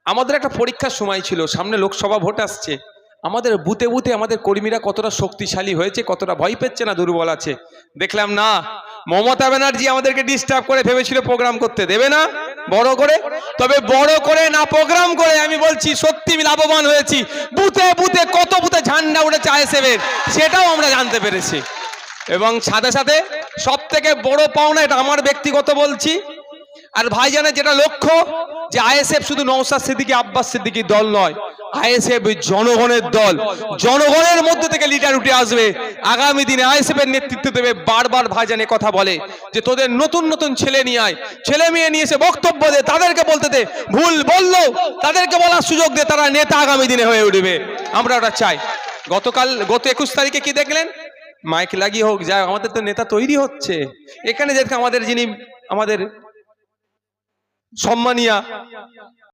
আমাদের একটা পরীক্ষার সময় ছিল, সামনে লোকসভা ভোট আসছে। আমাদের বুথে বুথে আমাদের কর্মীরা কতটা শক্তিশালী হয়েছে, কতটা ভয় পেচ্ছে না দুর্বল আছে। দেখলাম না, মমতা ব্যানার্জি আমাদেরকে ডিস্টার্ব করে ভেবেছিল প্রোগ্রাম করতে দেবে না বড় করে। তবে বড় করে না প্রোগ্রাম করে আমি বলছি সত্যি লাভবান হয়েছি। বুথে বুথে কত বুথে ঝান্ডা উঠেছে আইএসএফের, সেটাও আমরা জানতে পেরেছি। এবং সাথে সাথে সব থেকে বড় পাওনা, এটা আমার ব্যক্তিগত বলছি, আর ভাইজানের যেটা লক্ষ্য, যে আইএসএফ শুধু নওশাদ সিদ্দিকী আব্বাস সিদ্দিকীর দল নয়, আইএসএফ জনগণের দল। জনগণের মধ্যে থেকে লিডার উঠে আসবে, আগামী দিনে আইএসএফ এর নেতৃত্ব দেবে। বারবার ভাইজান কথা বলে যে তোদের নতুন নতুন ছেলে নিয়ে আয়, ছেলে মেয়ে নিয়ে এসে বক্তব্য দে, তাদেরকে বলতে দে, ভুল বললো তাদেরকে বলার সুযোগ দে, তারা নেতা আগামী দিনে হয়ে উঠবে। আমরা ওটা চাই। গত 21 তারিখে কি দেখলেন, মাইক লাগিয়ে হোক যায়, আমাদের তো নেতা তৈরি হচ্ছে। এখানে যেরকম আমাদের যিনি আমাদের সম্মানিয়া